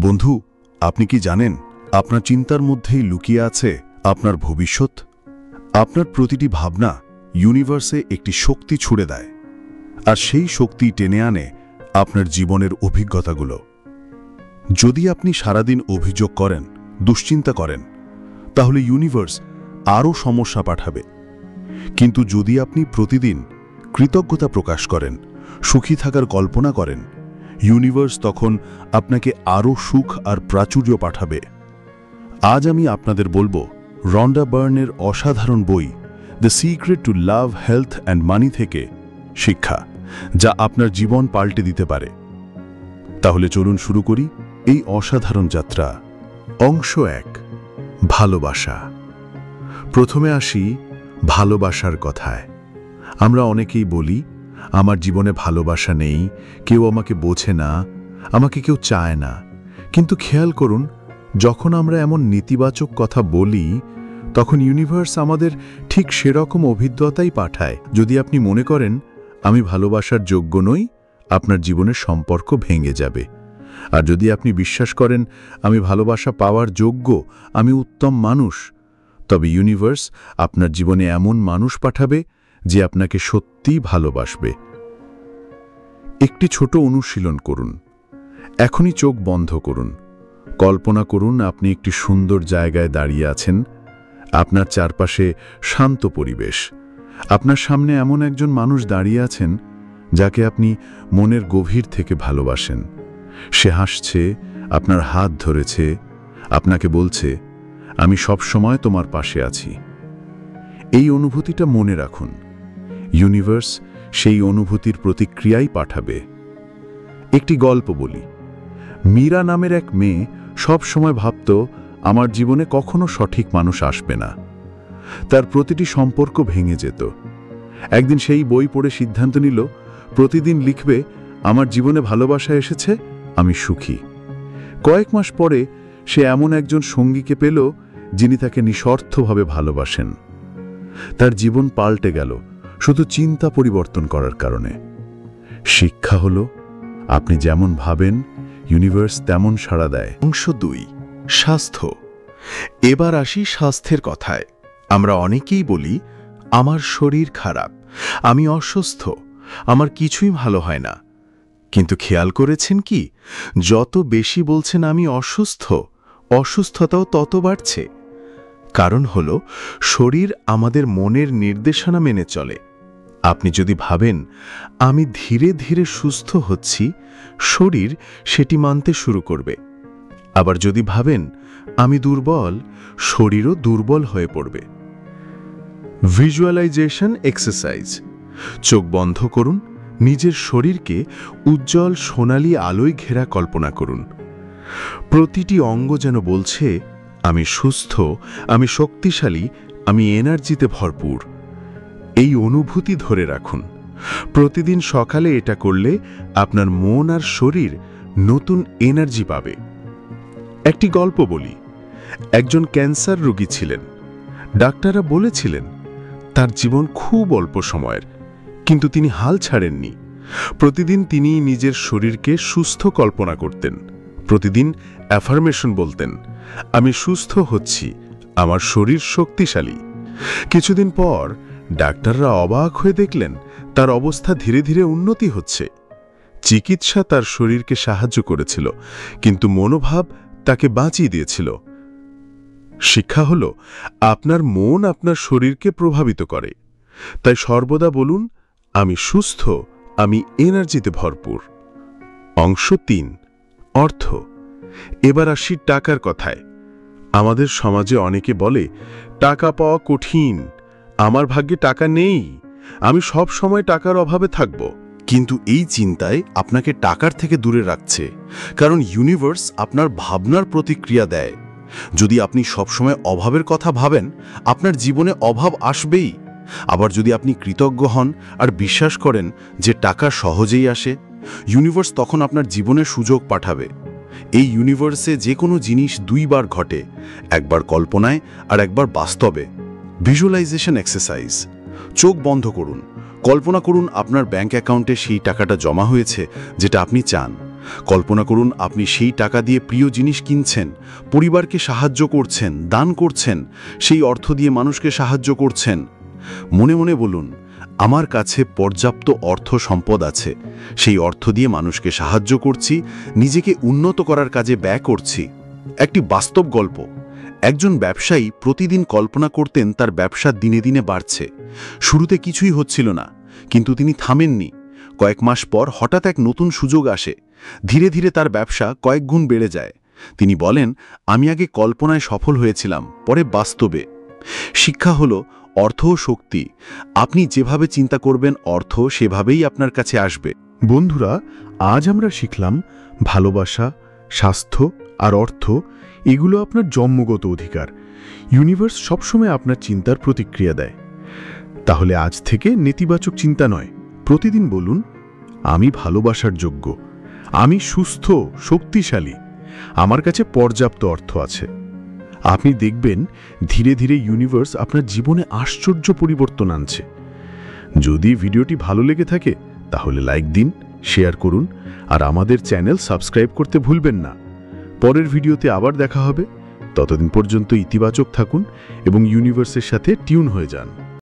বন্ধু, আপনি কি জানেন আপনার চিন্তার মধ্যেই লুকিয়ে আছে আপনার ভবিষ্যৎ? আপনার প্রতিটি ভাবনা ইউনিভার্সে একটি শক্তি ছুড়ে দেয়, আর সেই শক্তি টেনে আনে আপনার জীবনের অভিজ্ঞতাগুলো। যদি আপনি সারাদিন অভিযোগ করেন, দুশ্চিন্তা করেন, তাহলে ইউনিভার্স আরও সমস্যা পাঠাবে। কিন্তু যদি আপনি প্রতিদিন কৃতজ্ঞতা প্রকাশ করেন, সুখী থাকার কল্পনা করেন, ইউনিভার্স তখন আপনাকে আরও সুখ আর প্রাচুর্য পাঠাবে। আজ আমি আপনাদের বলবো রন্ডা বার্নের অসাধারণ বই the secret two love, health and money থেকে শিক্ষা, যা আপনার জীবন পাল্টে দিতে পারে। তাহলে চলুন শুরু করি এই অসাধারণ যাত্রা। অংশ 1, ভালোবাসা। প্রথমে আসি ভালোবাসার কথায়। আমরা অনেকেই বলি, আমার জীবনে ভালোবাসা নেই, কেউ আমাকে বোঝে না, আমাকে কেউ চায় না। কিন্তু খেয়াল করুন, যখন আমরা এমন নেতিবাচক কথা বলি, তখন ইউনিভার্স আমাদের ঠিক সেরকম অভিজ্ঞতাই পাঠায়। যদি আপনি মনে করেন আমি ভালোবাসার যোগ্য নই, আপনার জীবনের সম্পর্ক ভেঙে যাবে। আর যদি আপনি বিশ্বাস করেন আমি ভালোবাসা পাওয়ার যোগ্য, আমি উত্তম মানুষ, তবে ইউনিভার্স আপনার জীবনে এমন মানুষ পাঠাবে যে আপনাকে সত্যিই ভালোবাসবে। একটি ছোট অনুশীলন করুন। এখনই চোখ বন্ধ করুন। কল্পনা করুন আপনি একটি সুন্দর জায়গায় দাঁড়িয়ে আছেন। আপনার চারপাশে শান্ত পরিবেশ। আপনার সামনে এমন একজন মানুষ দাঁড়িয়ে আছেন যাকে আপনি মনের গভীর থেকে ভালোবাসেন। সে হাসছে, আপনার হাত ধরেছে, আপনাকে বলছে, আমি সব সময় তোমার পাশে আছি। এই অনুভূতিটা মনে রাখুন। ইউনিভার্স সেই অনুভূতির প্রতিক্রিয়াই পাঠাবে। একটি গল্প বলি। মীরা নামের এক মেয়ে সব সময় ভাবত, আমার জীবনে কখনো সঠিক মানুষ আসবে না। তার প্রতিটি সম্পর্ক ভেঙে যেত। একদিন সেই বই পড়ে সিদ্ধান্ত নিল, প্রতিদিন লিখবে, আমার জীবনে ভালোবাসা এসেছে, আমি সুখী। কয়েক মাস পরে সে এমন একজন সঙ্গীকে পেল যিনি তাকে নিঃস্বার্থভাবে ভালোবাসেন। তার জীবন পাল্টে গেল শুধু চিন্তা পরিবর্তন করার কারণে। শিক্ষা হলো, আপনি যেমন ভাবেন ইউনিভার্স তেমন সাড়া দেয়। অংশ 2, স্বাস্থ্য। এবার আসি স্বাস্থ্যের কথায়। আমরা অনেকেই বলি, আমার শরীর খারাপ, আমি অসুস্থ, আমার কিছুই ভালো হয় না। কিন্তু খেয়াল করেছেন কি, যত বেশি বলছেন আমি অসুস্থ, অসুস্থতাও তত বাড়ছে। কারণ হলো, শরীর আমাদের মনের নির্দেশনা মেনে চলে। আপনি যদি ভাবেন আমি ধীরে ধীরে সুস্থ হচ্ছি, শরীর সেটি মানতে শুরু করবে। আবার যদি ভাবেন আমি দুর্বল, শরীরও দুর্বল হয়ে পড়বে। Visualisation exercise. চোখ বন্ধ করুন, নিজের শরীরকে উজ্জ্বল সোনালী আলোয় ঘেরা কল্পনা করুন। প্রতিটি অঙ্গ যেন বলছে, আমি সুস্থ, আমি শক্তিশালী, আমি এনার্জিতে ভরপুর। এই অনুভূতি ধরে রাখুন। প্রতিদিন সকালে এটা করলে আপনার মন আর শরীর নতুন এনার্জি পাবে। একটি গল্প বলি। একজন ক্যান্সার রোগী ছিলেন। ডাক্তাররা বলেছিলেন তার জীবন খুব অল্প সময়ের, কিন্তু তিনি হাল ছাড়েননি। প্রতিদিন তিনি নিজের শরীরকে সুস্থ কল্পনা করতেন। প্রতিদিন অ্যাফার্মেশন বলতেন, আমি সুস্থ হচ্ছি, আমার শরীর শক্তিশালী। কিছুদিন পর ডাক্তাররা অবাক হয়ে দেখলেন তার অবস্থা ধীরে ধীরে উন্নতি হচ্ছে। চিকিৎসা তার শরীরকে সাহায্য করেছিল, কিন্তু মনোভাব তাকে বাঁচিয়ে দিয়েছিল। শিক্ষা হলো, আপনার মন আপনার শরীরকে প্রভাবিত করে। তাই সর্বদা বলুন, আমি সুস্থ, আমি এনার্জিতে ভরপুর। অংশ 3, অর্থ। এবার আসি টাকার কথায়। আমাদের সমাজে অনেকে বলে, টাকা পাওয়া কঠিন, আমার ভাগ্যে টাকা নেই, আমি সব সময় টাকার অভাবে থাকব। কিন্তু এই চিন্তায় আপনাকে টাকার থেকে দূরে রাখছে, কারণ ইউনিভার্স আপনার ভাবনার প্রতিক্রিয়া দেয়। যদি আপনি সবসময় অভাবের কথা ভাবেন, আপনার জীবনে অভাব আসবেই। আবার যদি আপনি কৃতজ্ঞ হন আর বিশ্বাস করেন যে টাকা সহজেই আসে, ইউনিভার্স তখন আপনার জীবনে সুযোগ পাঠাবে। এই ইউনিভার্সে যে কোনো জিনিস 2 বার ঘটে, একবার কল্পনায় আর একবার বাস্তবে। Visualisation exercise. চোখ বন্ধ করুন, কল্পনা করুন আপনার ব্যাংক অ্যাকাউন্টে সেই টাকাটা জমা হয়েছে যেটা আপনি চান। কল্পনা করুন আপনি সেই টাকা দিয়ে প্রিয় জিনিস কিনছেন, পরিবারকে সাহায্য করছেন, দান করছেন, সেই অর্থ দিয়ে মানুষকে সাহায্য করছেন। মনে মনে বলুন, আমার কাছে পর্যাপ্ত অর্থ সম্পদ আছে, সেই অর্থ দিয়ে মানুষকে সাহায্য করছি, নিজেকে উন্নত করার কাজে ব্যয় করছি। একটি বাস্তব গল্প। একজন ব্যবসায়ী প্রতিদিন কল্পনা করতেন তার ব্যবসা দিনে দিনে বাড়ছে। শুরুতে কিছুই হচ্ছিল না, কিন্তু তিনি থামেননি। কয়েক মাস পর হঠাৎ এক নতুন সুযোগ আসে। ধীরে ধীরে তার ব্যবসা কয়েক গুণ বেড়ে যায়। তিনি বলেন, আমি আগে কল্পনায় সফল হয়েছিলাম, পরে বাস্তবে। শিক্ষা হলো অর্থ ও শক্তি। আপনি যেভাবে চিন্তা করবেন অর্থ সেভাবেই আপনার কাছে আসবে। বন্ধুরা, আজ আমরা শিখলাম ভালোবাসা, স্বাস্থ্য আর অর্থ এগুলো আপনার জন্মগত অধিকার। ইউনিভার্স সবসময় আপনার চিন্তার প্রতিক্রিয়া দেয়। তাহলে আজ থেকে নেতিবাচক চিন্তা নয়, প্রতিদিন বলুন, আমি ভালোবাসার যোগ্য, আমি সুস্থ, শক্তিশালী, আমার কাছে পর্যাপ্ত অর্থ আছে। আপনি দেখবেন ধীরে ধীরে ইউনিভার্স আপনার জীবনে আশ্চর্য পরিবর্তন আনছে। যদি ভিডিওটি ভালো লেগে থাকে তাহলে লাইক দিন, শেয়ার করুন আর আমাদের চ্যানেল সাবস্ক্রাইব করতে ভুলবেন না। পরের ভিডিওতে আবার দেখা হবে। ততদিন পর্যন্ত ইতিবাচক থাকুন এবং ইউনিভার্সের সাথে টিউন হয়ে যান।